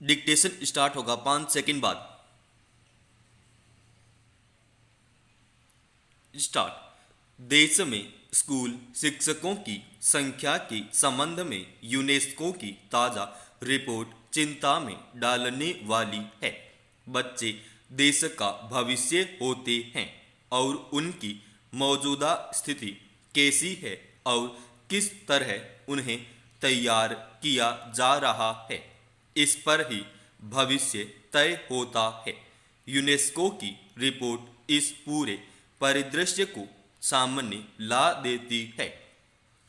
Dictation start होगा 5 second बाद। Start. देश में स्कूल शिक्षकों की संख्या के संबंध में यूनेस्को की ताज़ा रिपोर्ट चिंता में डालने वाली है। बच्चे देश का भविष्य होते हैं और उनकी मौजूदा स्थिति कैसी है और किस तरह उन्हें तैयार किया जा रहा है, इस पर ही भविष्य तय होता है। यूनेस्को की रिपोर्ट इस पूरे परिदृश्य को सामने ला देती है।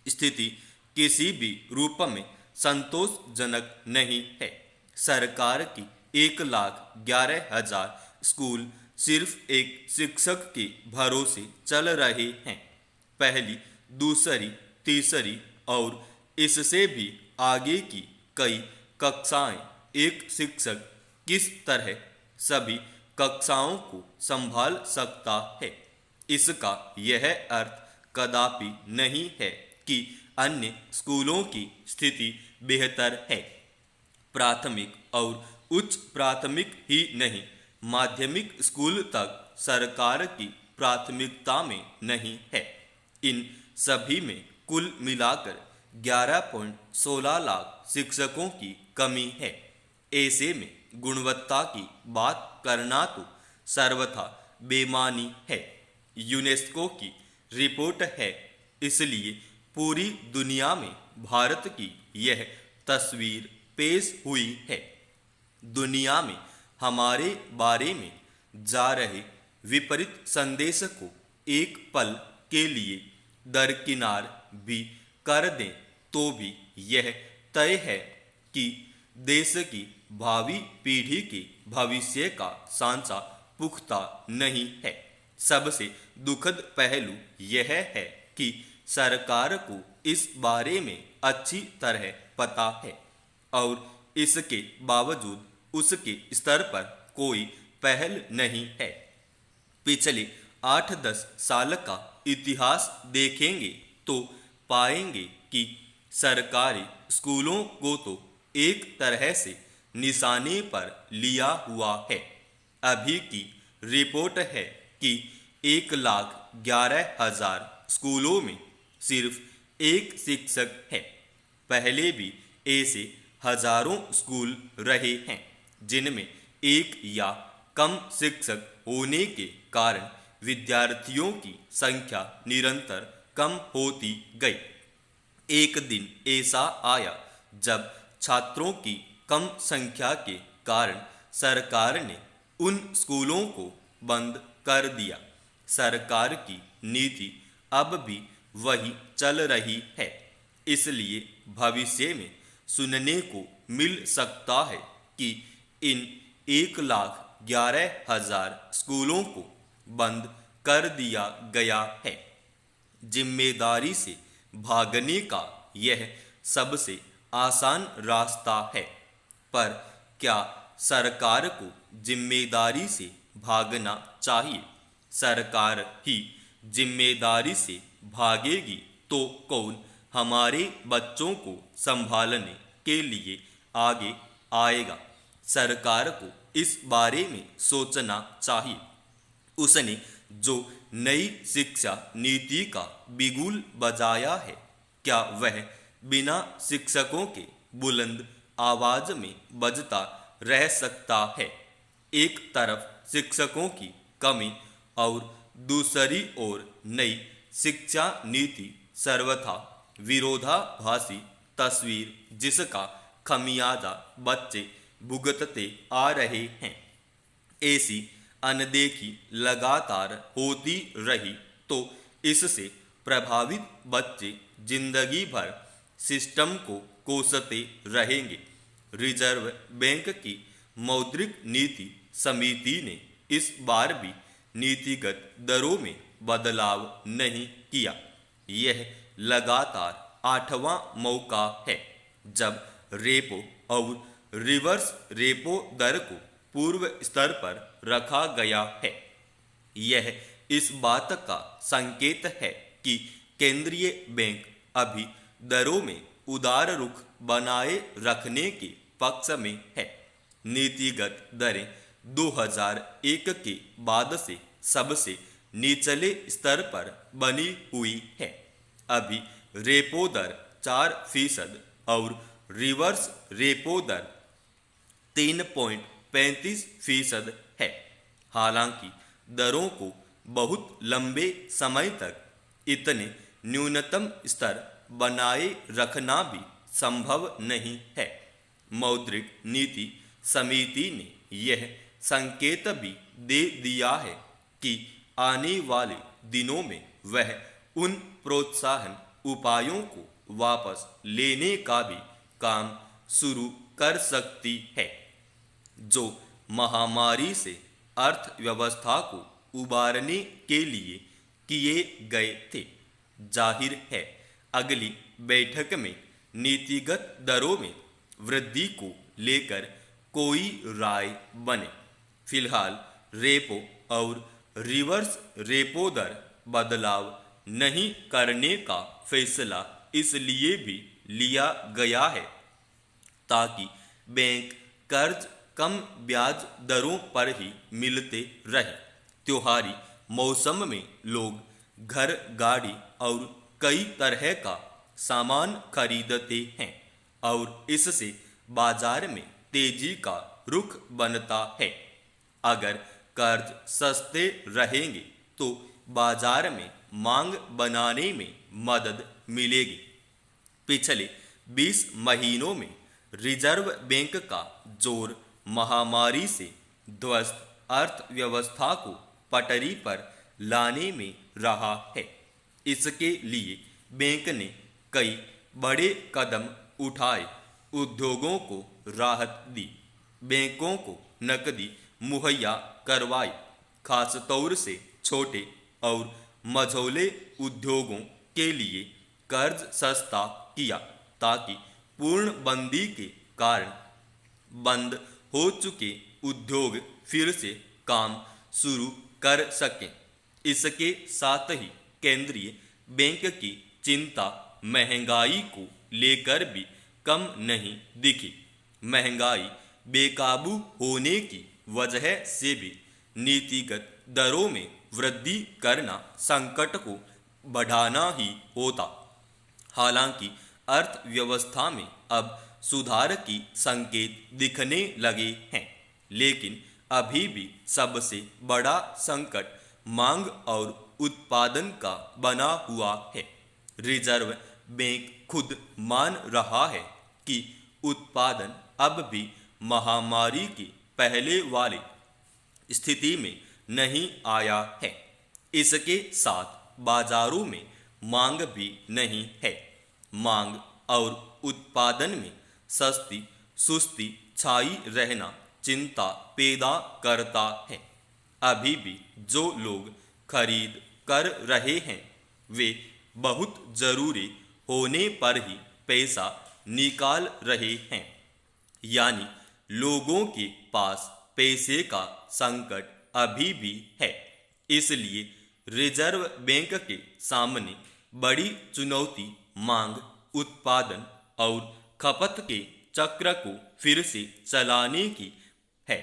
स्थिति किसी भी रूप में संतोषजनक नहीं है। सरकार की 1,11,000 स्कूल सिर्फ एक शिक्षक के भरोसे चल रहे हैं। पहली, दूसरी, तीसरी और इससे भी आगे की कई कक्षाएं एक शिक्षक किस तरह सभी कक्षाओं को संभाल सकता है। इसका यह अर्थ कदापि नहीं है कि अन्य स्कूलों की स्थिति बेहतर है। प्राथमिक और उच्च प्राथमिक ही नहीं, माध्यमिक स्कूल तक सरकार की प्राथमिकता में नहीं है। इन सभी में कुल मिलाकर 11.16 लाख शिक्षकों की कमी है। ऐसे में गुणवत्ता की बात करना तो सर्वथा बेमानी है। यूनेस्को की रिपोर्ट है, इसलिए पूरी दुनिया में भारत की यह तस्वीर पेश हुई है। दुनिया में हमारे बारे में जा रहे विपरीत संदेश को एक पल के लिए दरकिनार भी कर दें तो भी यह तय है कि देश की भावी पीढ़ी के भविष्य का सांचा पुख्ता नहीं है। सबसे दुखद पहलू यह है कि सरकार को इस बारे में अच्छी तरह पता है और इसके बावजूद उसके स्तर पर कोई पहल नहीं है। पिछले 8-10 साल का इतिहास देखेंगे तो पाएंगे कि सरकारी स्कूलों को तो एक तरह से निशाने पर लिया हुआ है। अभी की रिपोर्ट है कि 1,11,000 स्कूलों में सिर्फ एक शिक्षक है। पहले भी ऐसे हजारों स्कूल रहे हैं जिनमें एक या कम शिक्षक होने के कारण विद्यार्थियों की संख्या निरंतर कम होती गई। एक दिन ऐसा आया जब छात्रों की कम संख्या के कारण सरकार ने उन स्कूलों को बंद कर दिया। सरकार की नीति अब भी वही चल रही है, इसलिए भविष्य में सुनने को मिल सकता है कि इन 1,11,000 स्कूलों को बंद कर दिया गया है। जिम्मेदारी से भागने का यह सबसे आसान रास्ता है, पर क्या सरकार को जिम्मेदारी से भागना चाहिए? सरकार ही जिम्मेदारी से भागेगी तो कौन हमारे बच्चों को संभालने के लिए आगे आएगा? सरकार को इस बारे में सोचना चाहिए। उसने जो नई शिक्षा नीति का बिगुल बजाया है, क्या वह बिना शिक्षकों के बुलंद आवाज में बजता रह सकता है? एक तरफ शिक्षकों की कमी और दूसरी ओर नई शिक्षा नीति सर्वथा विरोधाभासी तस्वीर, जिसका खमियाजा बच्चे भुगतते आ रहे हैं। ऐसी अनदेखी लगातार होती रही तो इससे प्रभावित बच्चे जिंदगी भर सिस्टम को कोसते रहेंगे। रिजर्व बैंक की मौद्रिक नीति समिति ने इस बार भी नीतिगत दरों में बदलाव नहीं किया। यह लगातार 8वां मौका है जब रेपो और रिवर्स रेपो दर को पूर्व स्तर पर रखा गया है। यह इस बात का संकेत है कि केंद्रीय बैंक अभी दरों में उदार रुख बनाए रखने के पक्ष में है। नीतिगत दरें 2001 के बाद से सबसे निचले स्तर पर बनी हुई है। अभी रेपो दर 4% और रिवर्स रेपो दर 3.35% है। हालांकि दरों को बहुत लंबे समय तक इतने न्यूनतम स्तर बनाए रखना भी संभव नहीं है। मौद्रिक नीति समिति ने यह संकेत भी दे दिया है कि आने वाले दिनों में वह उन प्रोत्साहन उपायों को वापस लेने का भी काम शुरू कर सकती है जो महामारी से अर्थव्यवस्था को उबारने के लिए किए गए थे। जाहिर है अगली बैठक में नीतिगत दरों में वृद्धि को लेकर कोई राय बने। फिलहाल रेपो और रिवर्स रेपो दर बदलाव नहीं करने का फैसला इसलिए भी लिया गया है ताकि बैंक कर्ज कम ब्याज दरों पर ही मिलते रहे। त्योहारी मौसम में लोग घर, गाड़ी और कई तरह का सामान खरीदते हैं और इससे बाजार में तेजी का रुख बनता है। अगर कर्ज सस्ते रहेंगे तो बाजार में मांग बनाने में मदद मिलेगी। पिछले 20 महीनों में रिजर्व बैंक का जोर महामारी से ध्वस्त अर्थव्यवस्था को पटरी पर लाने में रहा है। इसके लिए बैंक ने कई बड़े कदम उठाए, उद्योगों को राहत दी, बैंकों को नकदी मुहैया करवाई, खासतौर से छोटे और मझोले उद्योगों के लिए कर्ज सस्ता किया ताकि पूर्णबंदी के कारण बंद हो चुके उद्योग फिर से काम शुरू कर सकें। इसके साथ ही केंद्रीय बैंक की चिंता महंगाई को लेकर भी कम नहीं दिखी। महंगाई बेकाबू होने की वजह से भी नीतिगत दरों में वृद्धि करना संकट को बढ़ाना ही होता। हालांकि अर्थव्यवस्था में अब सुधार की संकेत दिखने लगे हैं, लेकिन अभी भी सबसे बड़ा संकट मांग और उत्पादन का बना हुआ है। रिजर्व बैंक खुद मान रहा है कि उत्पादन अब भी महामारी की पहले वाली स्थिति में नहीं आया है। इसके साथ बाजारों में मांग भी नहीं है। मांग और उत्पादन में सस्ती सुस्ती छाई रहना चिंता पैदा करता है। अभी भी जो लोग खरीद कर रहे हैं वे बहुत जरूरी होने पर ही पैसा निकाल रहे हैं, यानी लोगों के पास पैसे का संकट अभी भी है। इसलिए रिजर्व बैंक के सामने बड़ी चुनौती मांग, उत्पादन और खपत के चक्र को फिर से चलाने की है।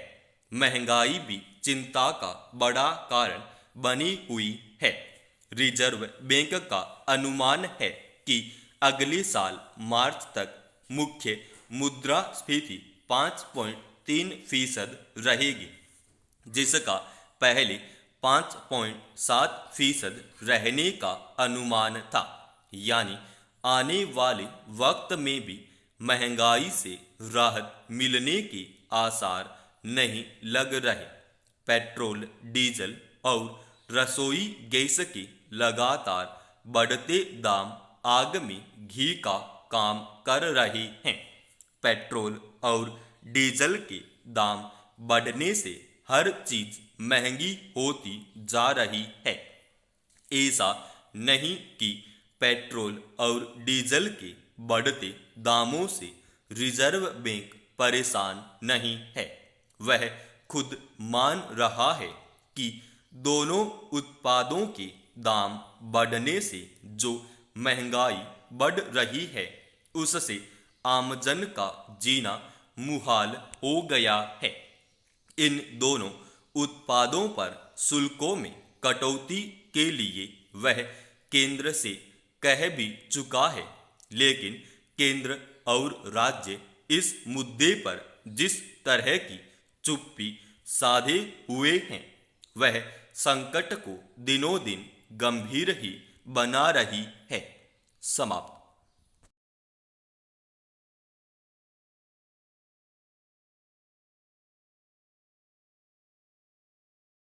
महंगाई भी चिंता का बड़ा कारण बनी हुई है। रिजर्व बैंक का अनुमान है कि अगले साल मार्च तक मुख्य मुद्रास्फीति 5.3% रहेगी, जिसका पहले 5.7% रहने का अनुमान था। यानी आने वाले वक्त में भी महंगाई से राहत मिलने के आसार नहीं लग रहे। पेट्रोल, डीजल और रसोई गैस के लगातार बढ़ते दाम आग में घी का काम कर रहे हैं। पेट्रोल और डीजल के दाम बढ़ने से हर चीज महंगी होती जा रही है। ऐसा नहीं कि पेट्रोल और डीजल के बढ़ते दामों से रिजर्व बैंक परेशान नहीं है। वह खुद मान रहा है कि दोनों उत्पादों के दाम बढ़ने से जो महंगाई बढ़ रही है उससे आमजन का जीना मुहाल हो गया है। इन दोनों उत्पादों पर शुल्कों में कटौती के लिए वह केंद्र से कह भी चुका है, लेकिन केंद्र और राज्य इस मुद्दे पर जिस तरह की चुप्पी साधे हुए हैं, वह संकट को दिनों दिन गंभीर ही बना रही है। समाप्त।